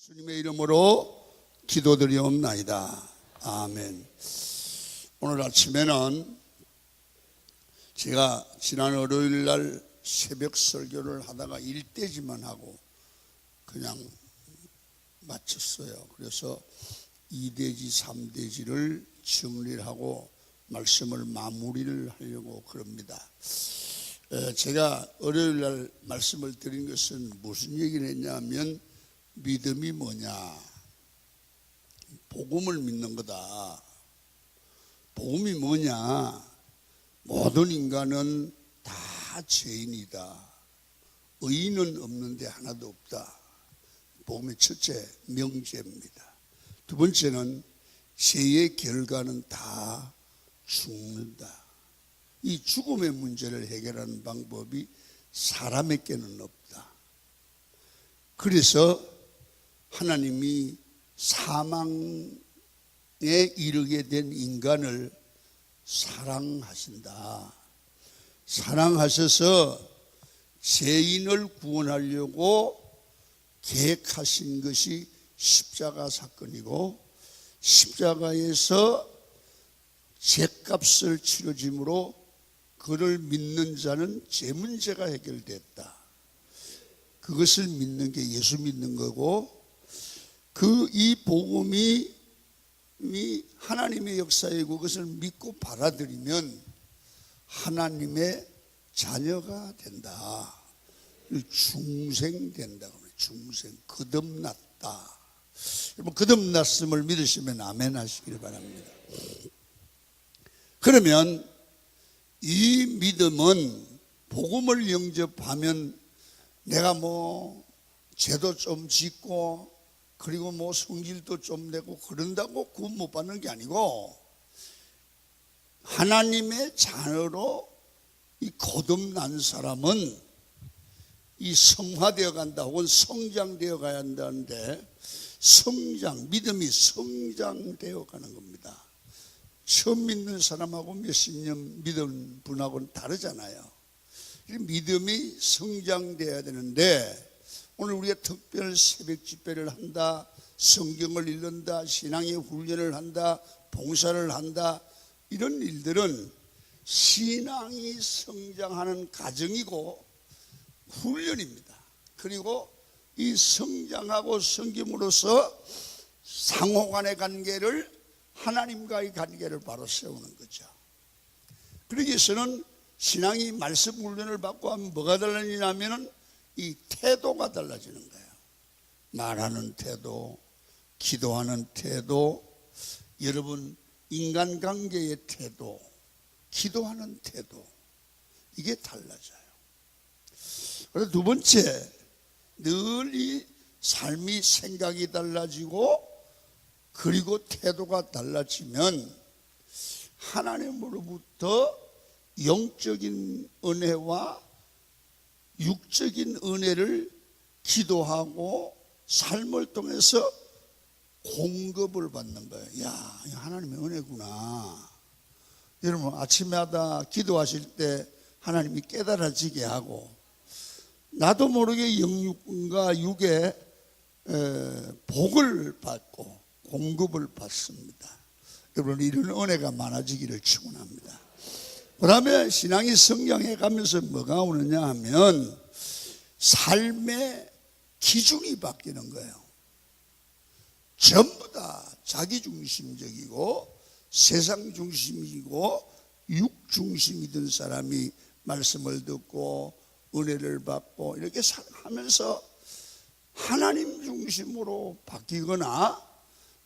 주님의 이름으로 기도드리옵나이다. 아멘. 오늘 아침에는 제가 지난 월요일 날 새벽 설교를 하다가 1대지만 하고 그냥 마쳤어요. 그래서 2대지, 3대지를 정리를 하고 말씀을 마무리를 하려고 그럽니다. 제가 월요일 날 말씀을 드린 것은 무슨 얘기를 했냐면 믿음이 뭐냐? 복음을 믿는 거다. 복음이 뭐냐? 모든 인간은 다 죄인이다. 의인은 없는데 하나도 없다. 복음의 첫째 명제입니다. 두 번째는 죄의 결과는 다 죽는다. 이 죽음의 문제를 해결하는 방법이 사람에게는 없다. 그래서 하나님이 사망에 이르게 된 인간을 사랑하신다. 사랑하셔서 죄인을 구원하려고 계획하신 것이 십자가 사건이고, 십자가에서 죄값을 치러짐으로 그를 믿는 자는 죄 문제가 해결됐다. 그것을 믿는 게 예수 믿는 거고, 이 복음이 하나님의 역사이고 그것을 믿고 받아들이면 하나님의 자녀가 된다. 중생된다. 중생, 거듭났다. 여러분, 거듭났음을 믿으시면 아멘 하시길 바랍니다. 그러면 이 믿음은 복음을 영접하면 내가 죄도 좀 짓고 그리고 성질도 좀 내고 그런다고 구원 못 받는 게 아니고, 하나님의 자녀로 이 거듭난 사람은 이 성화되어 간다 혹은 성장되어 가야 한다는데, 믿음이 성장되어 가는 겁니다. 처음 믿는 사람하고 몇십 년 믿은 분하고는 다르잖아요. 믿음이 성장돼야 되는데, 오늘 우리가 특별 새벽 집회를 한다, 성경을 읽는다, 신앙의 훈련을 한다, 봉사를 한다, 이런 일들은 신앙이 성장하는 과정이고 훈련입니다. 그리고 이 성장하고 섬김으로써 상호간의 관계를, 하나님과의 관계를 바로 세우는 거죠. 그러기 위해서는 신앙이 말씀 훈련을 받고 하면 뭐가 달라지냐면은 이 태도가 달라지는 거예요. 말하는 태도, 기도하는 태도, 여러분 인간관계의 태도, 기도하는 태도, 이게 달라져요. 그리고 두 번째, 늘 이 삶이 생각이 달라지고 그리고 태도가 달라지면 하나님으로부터 영적인 은혜와 육적인 은혜를 기도하고 삶을 통해서 공급을 받는 거예요. 야, 하나님의 은혜구나. 여러분, 아침마다 기도하실 때 하나님이 깨달아지게 하고, 나도 모르게 영육과 육의 복을 받고 공급을 받습니다. 여러분, 이런 은혜가 많아지기를 축원합니다. 그 다음에 신앙이 성장해 가면서 뭐가 오느냐 하면 삶의 기준이 바뀌는 거예요. 전부 다 자기중심적이고 세상중심이고 육중심이던 사람이 말씀을 듣고 은혜를 받고 이렇게 하면서 하나님 중심으로 바뀌거나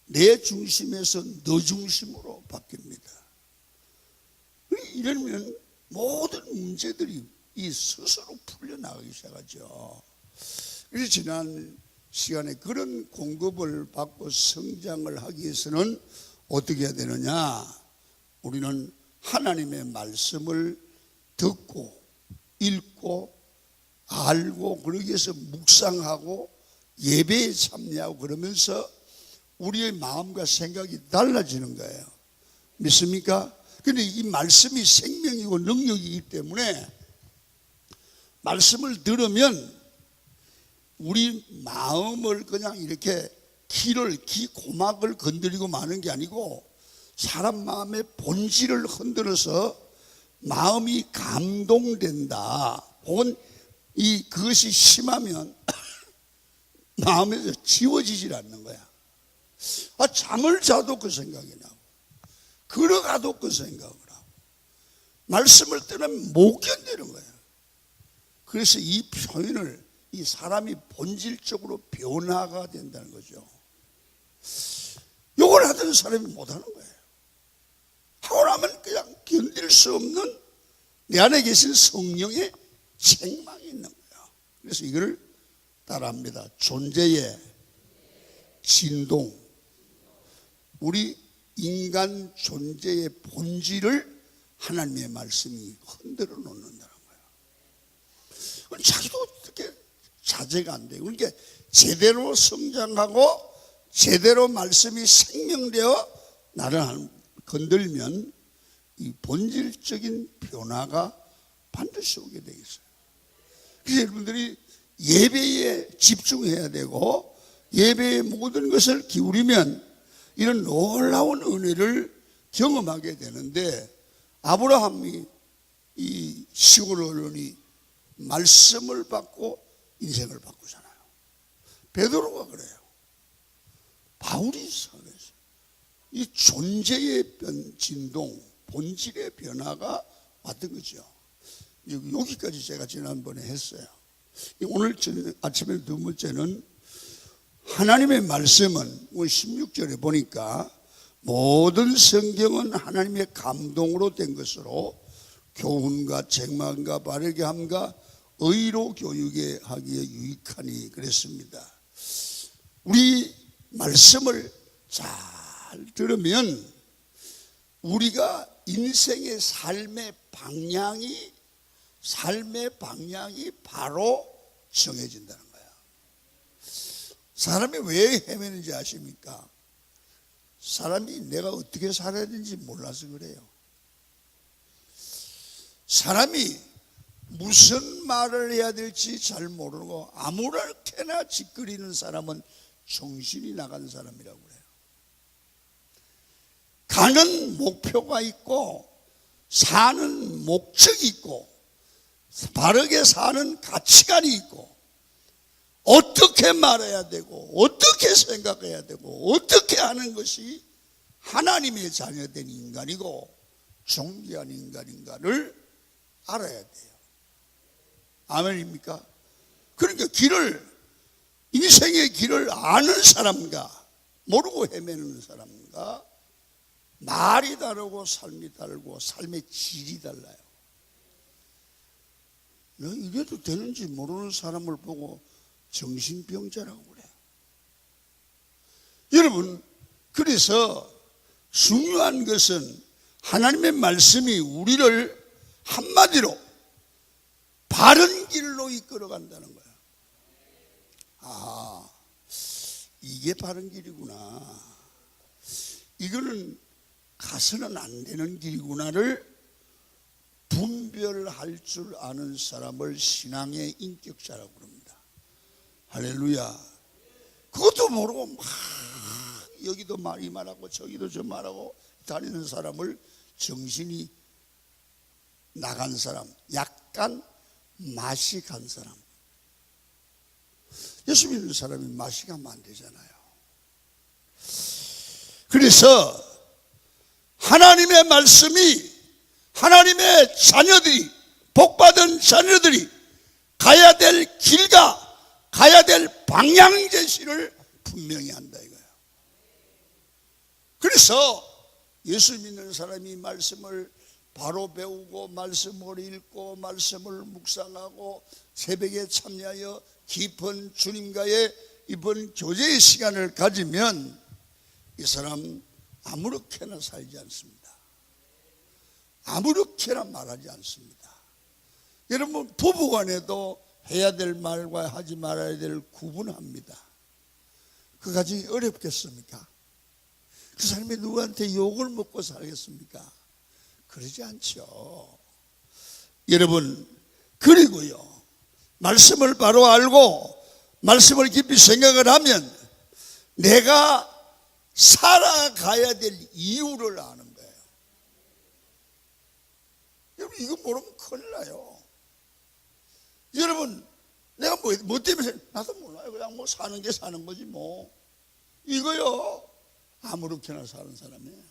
내 중심에서 너 중심으로 바뀝니다. 이러면 모든 문제들이 이 스스로 풀려나가기 시작하죠. 그래서 지난 시간에 그런 공급을 받고 성장을 하기 위해서는 어떻게 해야 되느냐? 우리는 하나님의 말씀을 듣고 읽고 알고, 그러기 위해서 묵상하고 예배에 참여하고 그러면서 우리의 마음과 생각이 달라지는 거예요. 믿습니까? 그런데 이 말씀이 생명이고 능력이기 때문에 말씀을 들으면 우리 마음을 그냥 이렇게 귀 고막을 건드리고 마는 게 아니고 사람 마음의 본질을 흔들어서 마음이 감동된다. 혹은 그것이 심하면 마음에서 지워지질 않는 거야. 잠을 자도 그 생각이 나고 걸어가도 그 생각을 하고 말씀을 뜨면 못 견디는 거야. 그래서 이 표현을 이 사람이 본질적으로 변화가 된다는 거죠. 욕을 하던 사람이 못하는 거예요. 하고 나면 그냥 견딜 수 없는 내 안에 계신 성령의 책망이 있는 거예요. 그래서 이걸 따라합니다. 존재의 진동. 우리 인간 존재의 본질을 하나님의 말씀이 흔들어 놓는다는 거예요. 자기도 어떻게 자제가 안 돼요. 그러니까 제대로 성장하고 제대로 말씀이 생명되어 나를 건들면 이 본질적인 변화가 반드시 오게 되겠어요. 그래서 여러분들이 예배에 집중해야 되고 예배의 모든 것을 기울이면 이런 놀라운 은혜를 경험하게 되는데, 아브라함이 이 시골 어른이 말씀을 받고 인생을 바꾸잖아요. 베드로가 그래요. 바울이 그래요. 이 존재의 진동, 본질의 변화가 왔던 거죠. 여기까지 제가 지난번에 했어요. 오늘 아침에 두 번째는 하나님의 말씀은 16절에 보니까 모든 성경은 하나님의 감동으로 된 것으로 교훈과 책망과 바르게 함과 의로 교육에 하기에 유익하니 그랬습니다. 우리 말씀을 잘 들으면 우리가 인생의 삶의 방향이 바로 정해진다는 거야. 사람이 왜 헤매는지 아십니까? 사람이 내가 어떻게 살아야 되는지 몰라서 그래요. 사람이 무슨 말을 해야 될지 잘 모르고 아무렇게나 짓거리는 사람은 정신이 나간 사람이라고 그래요. 가는 목표가 있고 사는 목적이 있고 바르게 사는 가치관이 있고 어떻게 말해야 되고 어떻게 생각해야 되고 어떻게 하는 것이 하나님의 자녀된 인간이고 존귀한 인간인가를 알아야 돼요. 아멘입니까? 그러니까 인생의 길을 아는 사람과 모르고 헤매는 사람과 말이 다르고 삶이 다르고 삶의 질이 달라요. 이래도 되는지 모르는 사람을 보고 정신병자라고 그래요. 여러분, 그래서 중요한 것은 하나님의 말씀이 우리를 한마디로 바른 길로 이끌어 간다는 거야. 아, 이게 바른 길이구나. 이거는 가서는 안 되는 길이구나를 분별할 줄 아는 사람을 신앙의 인격자라고 그럽니다. 할렐루야. 그것도 모르고 막 여기도 이 말하고 저기도 저 말하고 다니는 사람을 정신이 나간 사람, 약간 맛이 간 사람. 예수 믿는 사람이 맛이 가면 안 되잖아요. 그래서 하나님의 말씀이 하나님의 자녀들이, 복받은 자녀들이 가야 될 길과 가야 될 방향 제시를 분명히 한다 이거예요. 그래서 예수 믿는 사람이 말씀을 바로 배우고 말씀을 읽고 말씀을 묵상하고 새벽에 참여하여 깊은 주님과의 이번 교제의 시간을 가지면 이 사람 아무렇게나 살지 않습니다. 아무렇게나 말하지 않습니다. 여러분, 부부간에도 해야 될 말과 하지 말아야 될 구분합니다. 그 가정이 어렵겠습니까? 그 사람이 누구한테 욕을 먹고 살겠습니까? 그러지 않죠. 여러분, 그리고요, 말씀을 바로 알고 말씀을 깊이 생각을 하면 내가 살아가야 될 이유를 아는 거예요. 여러분, 이거 모르면 큰일 나요. 여러분, 내가 뭐 때문에 나도 몰라요. 그냥 뭐 사는 게 사는 거지 뭐. 이거요, 아무렇게나 사는 사람이에요.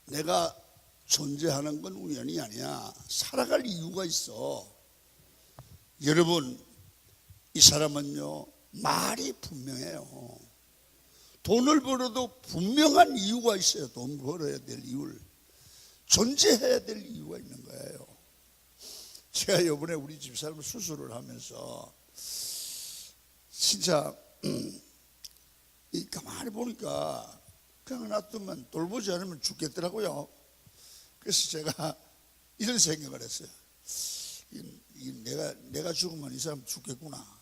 내가 존재하는 건 우연이 아니야. 살아갈 이유가 있어. 여러분, 이 사람은요, 말이 분명해요. 돈을 벌어도 분명한 이유가 있어요. 돈 벌어야 될 이유를. 존재해야 될 이유가 있는 거예요. 제가 이번에 우리 집사람 수술을 하면서 진짜 가만히 보니까 그냥 놔두면 돌보지 않으면 죽겠더라고요. 그래서 제가 이런 생각을 했어요. 내가 죽으면 이 사람 죽겠구나.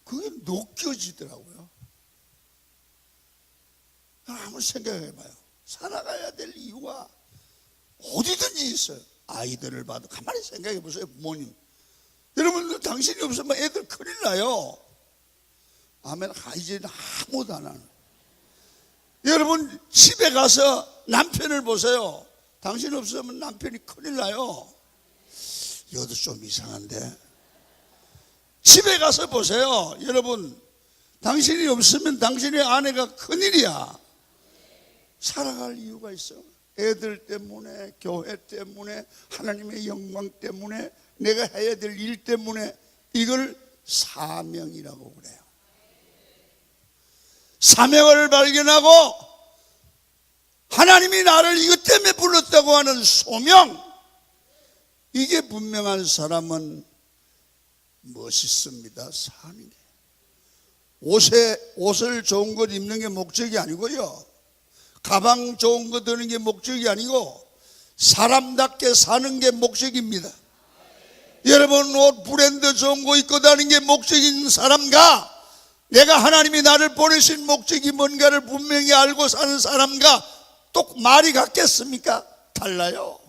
그게 느껴지더라고요. 한번 생각해봐요. 살아가야 될 이유가 어디든지 있어요. 아이들을 봐도 가만히 생각해보세요. 부모님, 여러분들 당신이 없으면 애들 큰일 나요. 아멘. 이제는 아무도 안 하는. 여러분, 집에 가서 남편을 보세요. 당신 없으면 남편이 큰일 나요. 이것도 좀 이상한데. 집에 가서 보세요. 여러분, 당신이 없으면 당신의 아내가 큰일이야. 살아갈 이유가 있어. 애들 때문에, 교회 때문에, 하나님의 영광 때문에, 내가 해야 될 일 때문에. 이걸 사명이라고 그래요. 사명을 발견하고 하나님이 나를 이것 때문에 불렀다고 하는 소명, 이게 분명한 사람은 멋있습니다. 사는 게. 옷을 좋은 것 입는 게 목적이 아니고요, 가방 좋은 거 드는 게 목적이 아니고 사람답게 사는 게 목적입니다. 여러분, 옷 브랜드 좋은 거 입고 다니는 게 목적인 사람과 내가 하나님이 나를 보내신 목적이 뭔가를 분명히 알고 사는 사람과 또 말이 같겠습니까? 달라요.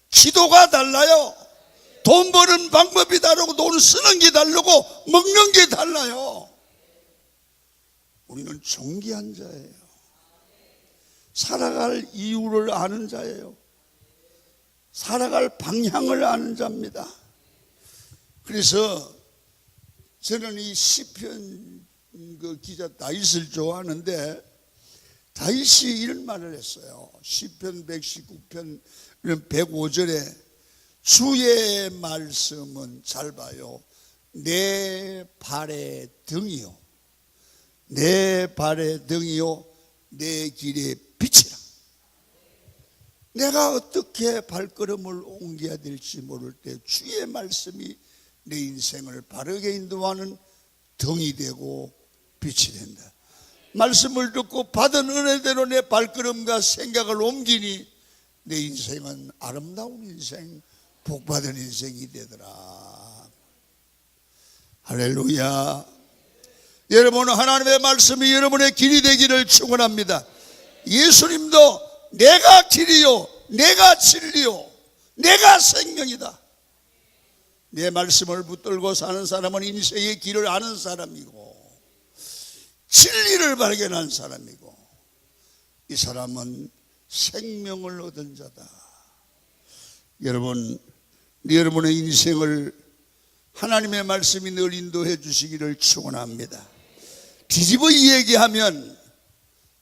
기도가 달라요. 돈 버는 방법이 다르고 돈 쓰는 게 다르고 먹는 게 달라요. 우리는 존귀한 자예요. 살아갈 이유를 아는 자예요. 살아갈 방향을 아는 자입니다. 그래서 저는 이 시편 기자 다윗을 좋아하는데, 다윗이 이런 말을 했어요. 시편 119편 105절에 주의 말씀은 잘 봐요. 내 발의 등이요, 내 발의 등이요, 내 길의 빛이라. 내가 어떻게 발걸음을 옮겨야 될지 모를 때 주의 말씀이 내 인생을 바르게 인도하는 등이 되고 빛이 된다. 말씀을 듣고 받은 은혜대로 내 발걸음과 생각을 옮기니 내 인생은 아름다운 인생, 복받은 인생이 되더라. 할렐루야. 여러분, 하나님의 말씀이 여러분의 길이 되기를 축원합니다. 예수님도 내가 길이요, 내가 진리요, 내가 생명이다. 내 말씀을 붙들고 사는 사람은 인생의 길을 아는 사람이고 진리를 발견한 사람이고, 이 사람은 생명을 얻은 자다. 여러분의 인생을 하나님의 말씀이 늘 인도해 주시기를 축원합니다. 뒤집어 이야기하면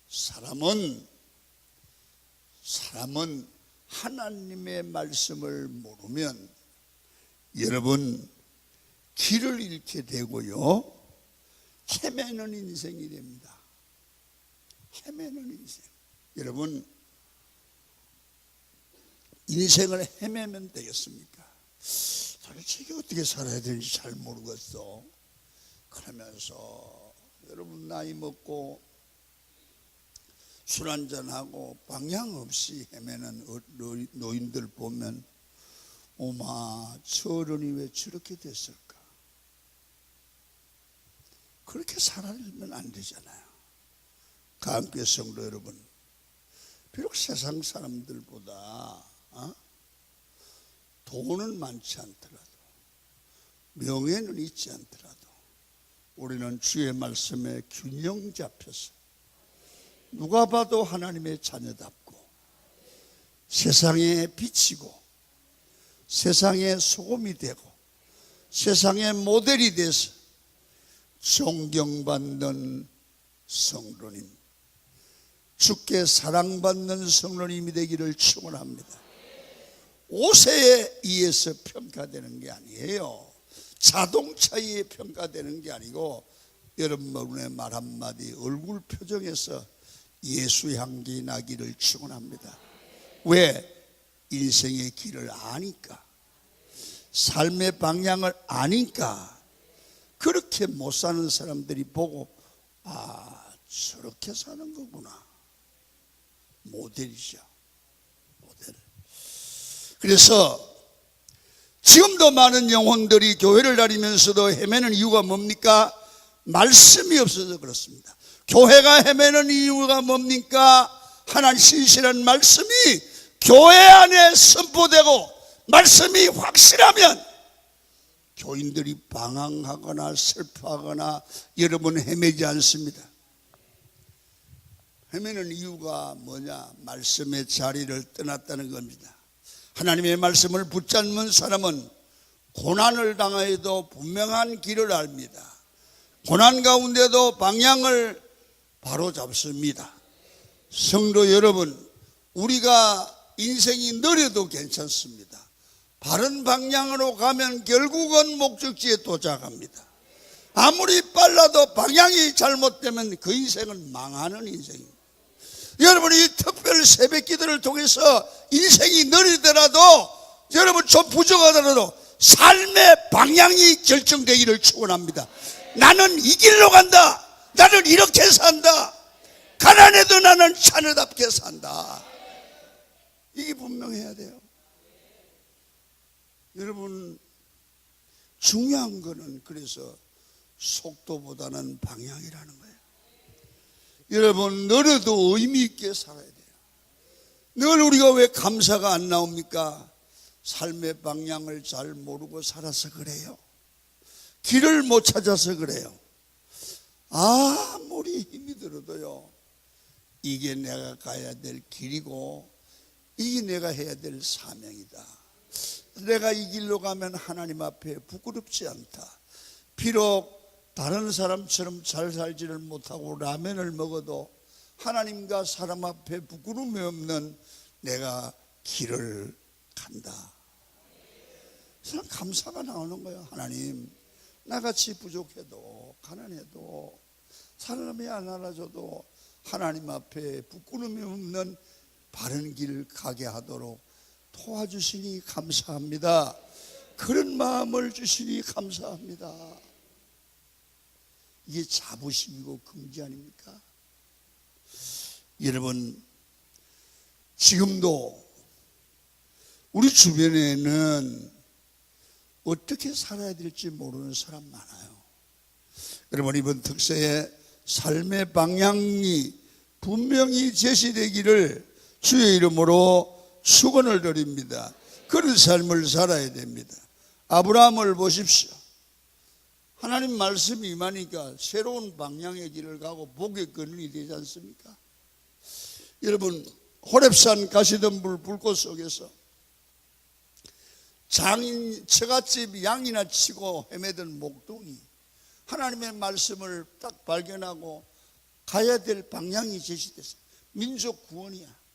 사람은 하나님의 말씀을 모르면 여러분 길을 잃게 되고요, 헤매는 인생이 됩니다. 헤매는 인생. 여러분, 인생을 헤매면 되겠습니까? 솔직히 어떻게 살아야 되는지 잘 모르겠어. 그러면서 여러분 나이 먹고 술 한잔하고 방향 없이 헤매는 노인들 보면 오마, 저 어른이 왜 저렇게 됐을까? 그렇게 살아면 안 되잖아요. 가은교회 성도 여러분, 비록 세상 사람들보다 돈은 많지 않더라도 명예는 있지 않더라도 우리는 주의 말씀에 균형 잡혀서 누가 봐도 하나님의 자녀답고 세상에 비치고 세상의 소금이 되고 세상의 모델이 돼서 존경받는 성도님, 주께 사랑받는 성도님이 되기를 축원합니다. 옷에 의해서 평가되는 게 아니에요. 자동차에 의해 평가되는 게 아니고 여러분의 말 한마디, 얼굴 표정에서 예수 향기 나기를 축원합니다. 왜? 인생의 길을 아니까, 삶의 방향을 아니까. 그렇게 못 사는 사람들이 보고 저렇게 사는 거구나. 모델이죠, 모델. 그래서 지금도 많은 영혼들이 교회를 다니면서도 헤매는 이유가 뭡니까? 말씀이 없어서 그렇습니다. 교회가 헤매는 이유가 뭡니까? 하나님 신실한 말씀이 교회 안에 선포되고 말씀이 확실하면 교인들이 방황하거나 슬퍼하거나 여러분 헤매지 않습니다. 헤매는 이유가 뭐냐? 말씀의 자리를 떠났다는 겁니다. 하나님의 말씀을 붙잡는 사람은 고난을 당하여도 분명한 길을 압니다. 고난 가운데도 방향을 바로 잡습니다. 성도 여러분, 우리가 인생이 느려도 괜찮습니다. 바른 방향으로 가면 결국은 목적지에 도착합니다. 아무리 빨라도 방향이 잘못되면 그 인생은 망하는 인생입니다. 여러분이 특별 새벽 기도를 통해서 인생이 느리더라도, 여러분 좀 부족하더라도 삶의 방향이 결정되기를 축원합니다. 나는 이 길로 간다. 나는 이렇게 산다. 가난해도 나는 자녀답게 산다. 이게 분명해야 돼요. 여러분, 중요한 거는 그래서 속도보다는 방향이라는 거예요. 여러분, 너라도 의미 있게 살아야 돼요. 늘 우리가 왜 감사가 안 나옵니까? 삶의 방향을 잘 모르고 살아서 그래요. 길을 못 찾아서 그래요. 아무리 힘이 들어도요, 이게 내가 가야 될 길이고 이게 내가 해야 될 사명이다. 내가 이 길로 가면 하나님 앞에 부끄럽지 않다. 비록 다른 사람처럼 잘 살지를 못하고 라면을 먹어도 하나님과 사람 앞에 부끄러움이 없는 내가 길을 간다. 그래서 감사가 나오는 거예요. 하나님, 나같이 부족해도 가난해도 사람이 안 알아줘도 하나님 앞에 부끄러움이 없는 바른 길을 가게 하도록 도와주시니 감사합니다. 그런 마음을 주시니 감사합니다. 이게 자부심이고 긍지 아닙니까? 여러분, 지금도 우리 주변에는 어떻게 살아야 될지 모르는 사람 많아요. 여러분, 이번 특세에 삶의 방향이 분명히 제시되기를 주의 이름으로 축원을 드립니다. 그런 삶을 살아야 됩니다. 아브라함을 보십시오. 하나님 말씀이 임하니까 새로운 방향의 길을 가고 복의 근원이 되지 않습니까? 여러분, 호렙산 가시던 불꽃 속에서 장인 처갓집 양이나 치고 헤매던 목동이 하나님의 말씀을 딱 발견하고 가야 될 방향이 제시됐어요. 민족 구원이야.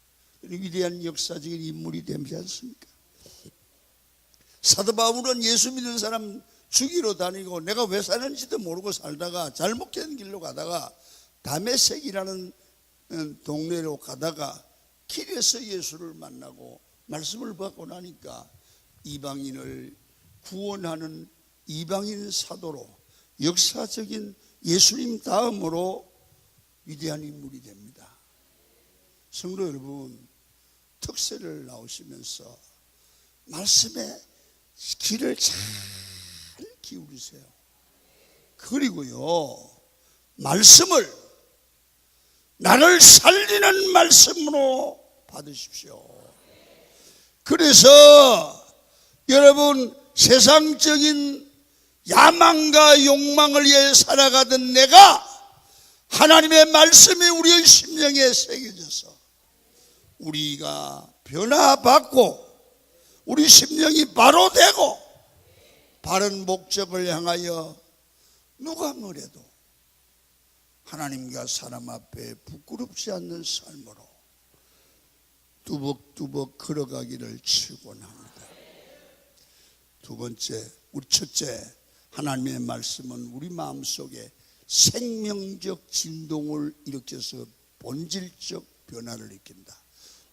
위대한 역사적인 인물이 되지 않습니까? 사도 바울은 예수 믿는 사람 죽이러 다니고 내가 왜 사는지도 모르고 살다가 잘못 된 길로 가다가 다메섹이라는 동네로 가다가 길에서 예수를 만나고 말씀을 받고 나니까 이방인을 구원하는 이방인 사도로 역사적인 예수님 다음으로 위대한 인물이 됩니다. 성도 여러분, 특세를 나오시면서 말씀의 귀를 잘 기울이세요. 그리고요, 말씀을 나를 살리는 말씀으로 받으십시오. 그래서 여러분, 세상적인 야망과 욕망을 위해 살아가던 내가 하나님의 말씀이 우리의 심령에 새겨져서 우리가 변화받고 우리 심령이 바로 되고 바른 목적을 향하여 누가 뭐래도 하나님과 사람 앞에 부끄럽지 않는 삶으로 뚜벅뚜벅 걸어가기를 축원합니다. 두 번째, 우리 첫째, 하나님의 말씀은 우리 마음속에 생명적 진동을 일으켜서 본질적 변화를 일으킨다.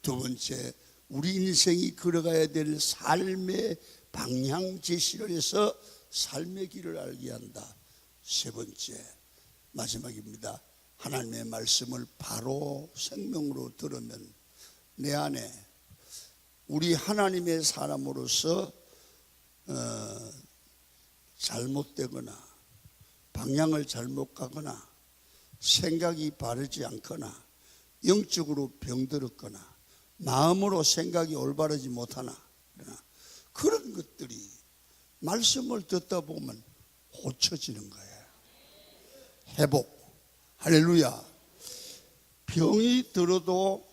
두 번째, 우리 인생이 걸어가야 될 삶의 방향 제시를 해서 삶의 길을 알게 한다. 세 번째, 마지막입니다. 하나님의 말씀을 바로 생명으로 들으면 내 안에 우리 하나님의 사람으로서 잘못되거나 방향을 잘못 가거나 생각이 바르지 않거나 영적으로 병들었거나 마음으로 생각이 올바르지 못하나 그런 것들이 말씀을 듣다 보면 고쳐지는 거예요. 회복. 할렐루야. 병이 들어도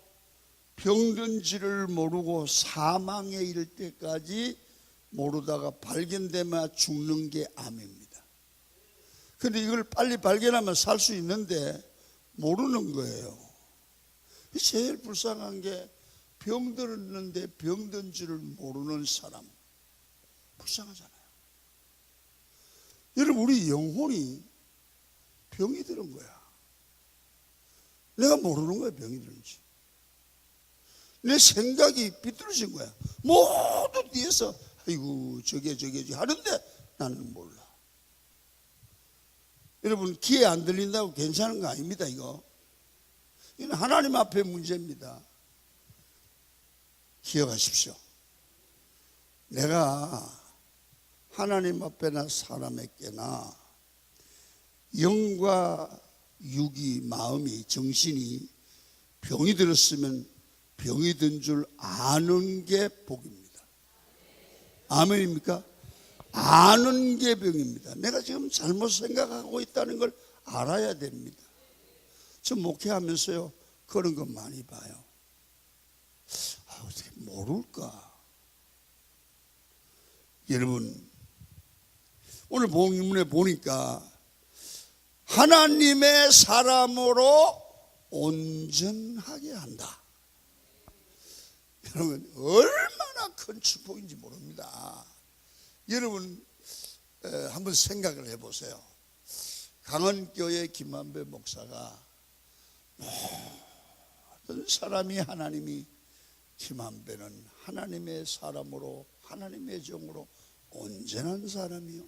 병든지를 모르고 사망에 이를 때까지 모르다가 발견되면 죽는 게 암입니다. 그런데 이걸 빨리 발견하면 살 수 있는데 모르는 거예요. 제일 불쌍한 게 병들었는데 병든 줄을 모르는 사람. 불쌍하잖아요. 여러분, 우리 영혼이 병이 들은 거야. 내가 모르는 거야, 병이 들은지. 내 생각이 비뚤어진 거야. 모두 뒤에서 아이고 저게 하는데 나는 몰라. 여러분, 귀에 안 들린다고 괜찮은 거 아닙니다. 이건 하나님 앞에 문제입니다. 기억하십시오. 내가 하나님 앞에나 사람에게나 영과 육이, 마음이, 정신이 병이 들었으면 병이 든 줄 아는 게 복입니다. 아멘입니까? 아는 게 병입니다. 내가 지금 잘못 생각하고 있다는 걸 알아야 됩니다. 저 목회하면서요 그런 거 많이 봐요. 어떻게 모를까? 여러분, 오늘 본문에 보니까 하나님의 사람으로 온전하게 한다. 여러분, 얼마나 큰 축복인지 모릅니다. 여러분, 한번 생각을 해보세요. 강원교회 김만배 목사가 모든 사람이 하나님이 김만배는 하나님의 사람으로 하나님의 종으로 온전한 사람이요.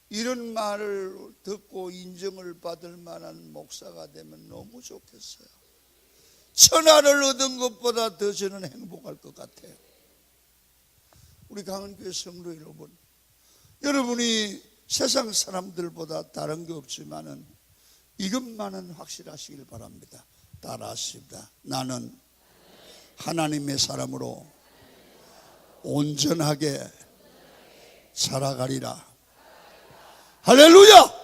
이런 말을 듣고 인정을 받을 만한 목사가 되면 너무 좋겠어요. 천하를 얻은 것보다 더 저는 행복할 것 같아요. 우리 강원교회 성도 여러분, 여러분이 세상 사람들보다 다른 게 없지만은 이것만은 확실하시길 바랍니다. 따라하십니다. 나는 하나님의 사람으로 온전하게 살아가리라. 할렐루야!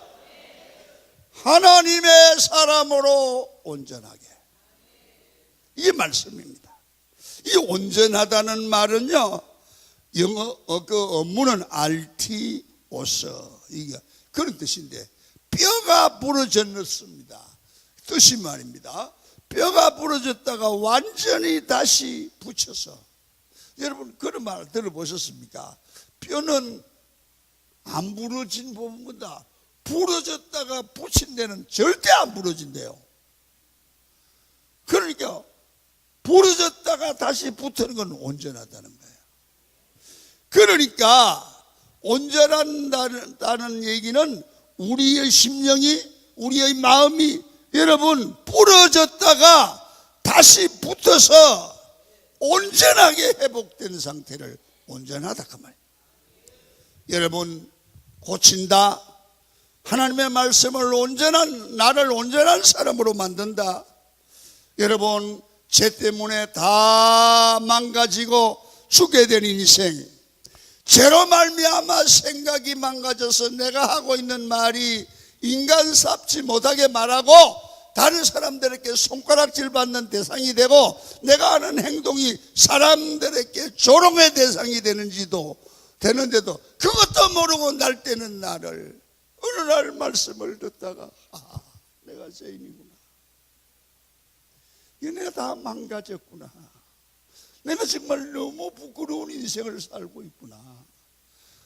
하나님의 사람으로 온전하게. 이게 말씀입니다. 이 온전하다는 말은요, 영어 그 원문은 알티오서, 이게 그런 뜻인데 뼈가 부러졌습니다. 뜻이 말입니다. 뼈가 부러졌다가 완전히 다시 붙여서. 여러분, 그런 말 들어보셨습니까? 뼈는 안 부러진 부분보다 부러졌다가 붙인 데는 절대 안 부러진대요. 그러니까 부러졌다가 다시 붙는 건 온전하다는 거예요. 그러니까 온전하다는 얘기는 우리의 심령이, 우리의 마음이 여러분 부러졌다가 다시 붙어서 온전하게 회복된 상태를 온전하다 그 말이에요. 여러분, 고친다, 하나님의 말씀을 나를 온전한 사람으로 만든다. 여러분, 죄 때문에 다 망가지고 죽게 된 인생, 죄로 말미암아 생각이 망가져서 내가 하고 있는 말이 인간답지 못하게 말하고 다른 사람들에게 손가락질 받는 대상이 되고 내가 하는 행동이 사람들에게 조롱의 대상이 되는데도 그것도 모르고 날때는 나를 어느 날 말씀을 듣다가 내가 죄인이구나. 내가 다 망가졌구나. 내가 정말 너무 부끄러운 인생을 살고 있구나.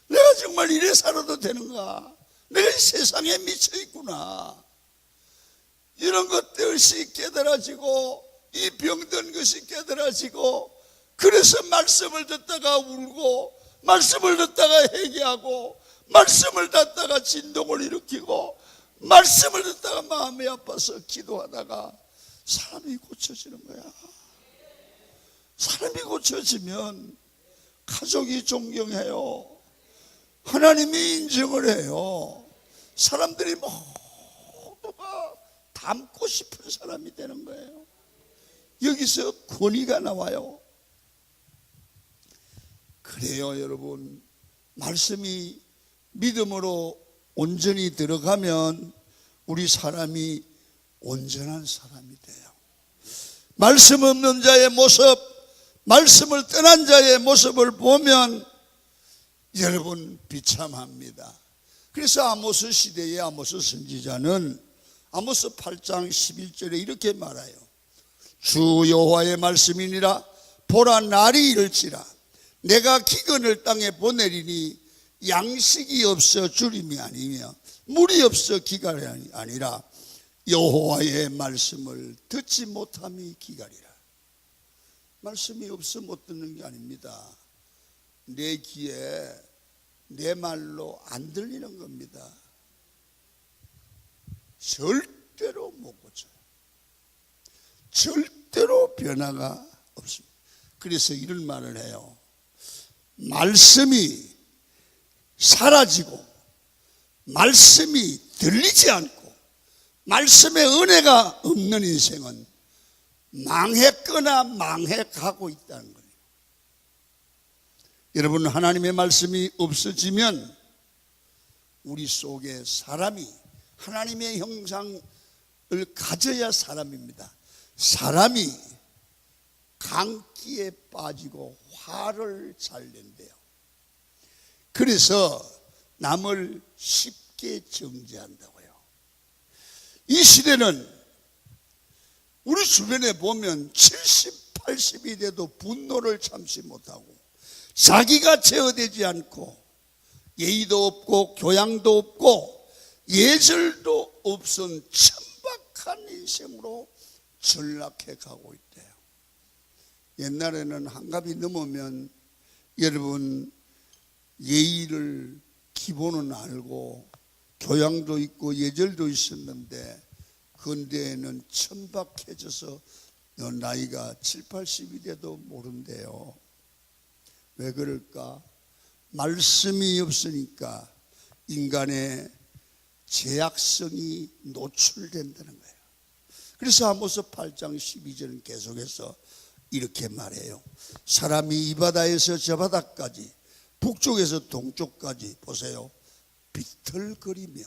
내가 정말 이래 살아도 되는가? 내가 이 세상에 미쳐 있구나. 이런 것들이 깨달아지고 이 병든 것이 깨달아지고 그래서 말씀을 듣다가 울고 말씀을 듣다가 회개하고 말씀을 듣다가 진동을 일으키고 말씀을 듣다가 마음이 아파서 기도하다가 사람이 고쳐지는 거야. 사람이 고쳐지면 가족이 존경해요. 하나님이 인정을 해요. 사람들이 모두가 닮고 싶은 사람이 되는 거예요. 여기서 권위가 나와요. 그래요, 여러분. 말씀이 믿음으로 온전히 들어가면 우리 사람이 온전한 사람이 돼요. 말씀 없는 자의 모습, 말씀을 떠난 자의 모습을 보면 여러분 비참합니다. 그래서 아모스 시대의 아모스 선지자는 아모스 8장 11절에 이렇게 말해요. 주 여호와의 말씀이니라. 보라, 날이 이를지라. 내가 기근을 땅에 보내리니 양식이 없어 주림이 아니며 물이 없어 기갈이 아니라 여호와의 말씀을 듣지 못함이 기갈이라. 말씀이 없어 못 듣는 게 아닙니다. 내 귀에 내 말로 안 들리는 겁니다. 절대로 못 고쳐요. 절대로 변화가 없습니다. 그래서 이런 말을 해요. 말씀이 사라지고 말씀이 들리지 않고 말씀의 은혜가 없는 인생은 망했거나 망해가고 있다는 거예요. 여러분, 하나님의 말씀이 없어지면 우리 속에 사람이 하나님의 형상을 가져야 사람입니다. 사람이 강기에 빠지고 화를 잘 낸대요. 그래서 남을 쉽게 정죄한다고요. 이 시대는 우리 주변에 보면 70, 80이 돼도 분노를 참지 못하고 자기가 제어되지 않고 예의도 없고 교양도 없고 예절도 없은 천박한 인생으로 전락해 가고 있대요. 옛날에는 한갑이 넘으면 여러분 예의를 기본은 알고 교양도 있고 예절도 있었는데 근대에는 천박해져서 나이가 7, 80이 돼도 모른대요. 왜 그럴까? 말씀이 없으니까 인간의 죄악성이 노출된다는 거예요. 그래서 아모스 8장 12절은 계속해서 이렇게 말해요. 사람이 이 바다에서 저 바다까지 북쪽에서 동쪽까지 보세요. 비틀거리며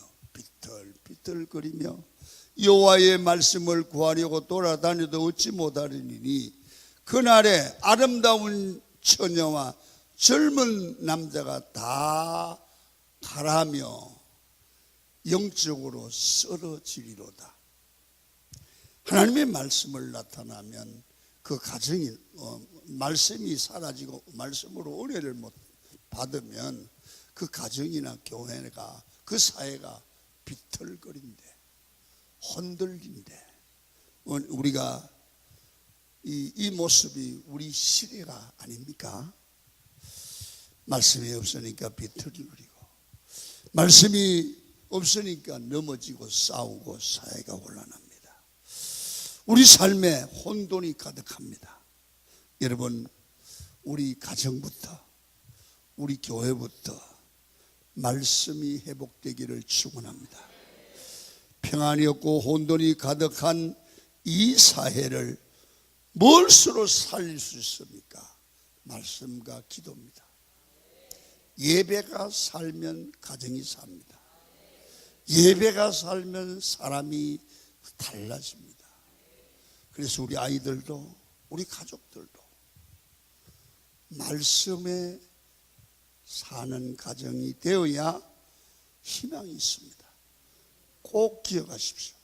비틀거리며 여호와의 말씀을 구하려고 돌아다녀도 얻지 못하리니 그날에 아름다운 처녀와 젊은 남자가 다 가라며 영적으로 쓰러지리로다. 하나님의 말씀을 나타나면 그 가정이 말씀이 사라지고 말씀으로 은혜를 못 받으면 그 가정이나 교회가 그 사회가 비틀거린대, 흔들린대. 우리가 이 모습이 우리 시대가 아닙니까? 말씀이 없으니까 비틀거리고 말씀이 없으니까 넘어지고 싸우고 사회가 혼란합니다. 우리 삶에 혼돈이 가득합니다. 여러분, 우리 가정부터 우리 교회부터 말씀이 회복되기를 축원합니다. 평안이 없고 혼돈이 가득한 이 사회를 무엇으로 살릴 수 있습니까? 말씀과 기도입니다. 예배가 살면 가정이 삽니다. 예배가 살면 사람이 달라집니다. 그래서 우리 아이들도 우리 가족들도 말씀에 사는 가정이 되어야 희망이 있습니다. 꼭 기억하십시오.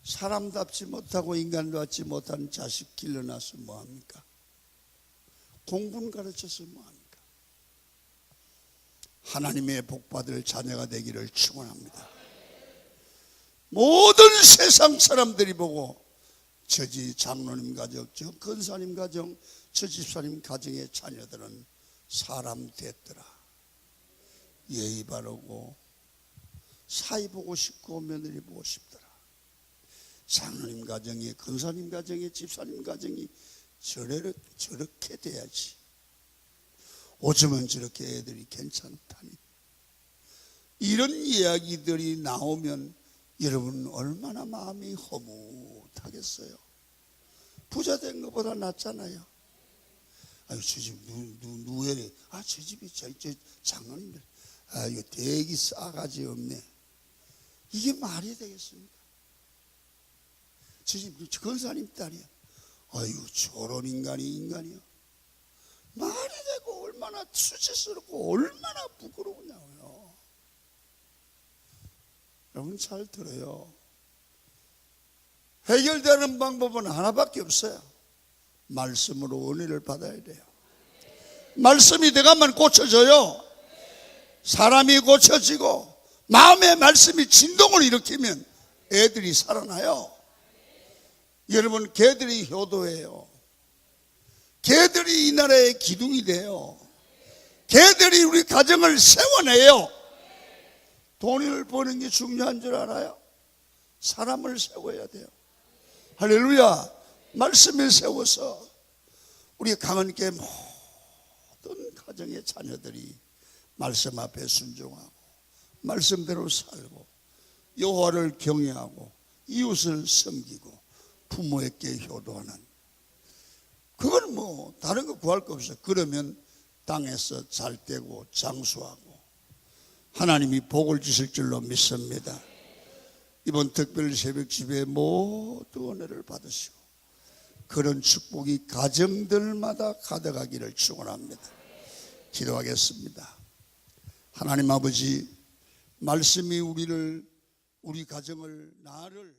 사람답지 못하고 인간답지 못한 자식 길러놔서 뭐합니까? 공부는 가르쳐서 뭐합니까? 하나님의 복받을 자녀가 되기를 축원합니다. 모든 세상 사람들이 보고 저 집 장로님 가정, 저 권사님 가정, 저 집사님 가정의 자녀들은 사람 됐더라. 예의 바르고 사위 보고 싶고 며느리 보고 싶더라. 장로님 가정에, 권사님 가정에, 집사님 가정이 저렇게 돼야지. 어쩌면 저렇게 애들이 괜찮다니. 이런 이야기들이 나오면 여러분 얼마나 마음이 허무하겠어요. 부자 된 것보다 낫잖아요. 아유, 저 집 누구래? 아, 저 집이 저 장로님들. 아, 이거 대기 싸가지 없네. 이게 말이 되겠습니까? 저 집 권사님 딸이야. 아유, 저런 인간이요. 말이 되고 얼마나 수치스럽고 얼마나 부끄러우냐고요. 여러분 잘 들어요. 해결되는 방법은 하나밖에 없어요. 말씀으로 은혜를 받아야 돼요. 말씀이 들어가면 고쳐져요. 사람이 고쳐지고 마음의 말씀이 진동을 일으키면 애들이 살아나요. 여러분, 개들이 효도해요. 개들이 이 나라의 기둥이 돼요. 개들이 우리 가정을 세워내요. 돈을 버는 게 중요한 줄 알아요? 사람을 세워야 돼요. 할렐루야. 말씀을 세워서 우리 강은교회 모든 가정의 자녀들이 말씀 앞에 순종하고 말씀대로 살고 여호와를 경외하고 이웃을 섬기고 부모에게 효도하는, 그건 뭐 다른 거 구할 거 없어요. 그러면 땅에서 잘 되고 장수하고 하나님이 복을 주실 줄로 믿습니다. 이번 특별 새벽 집회 모두 은혜를 받으시고 그런 축복이 가정들마다 가득하기를 축원합니다. 기도하겠습니다. 하나님 아버지, 말씀이 우리 가정을, 나를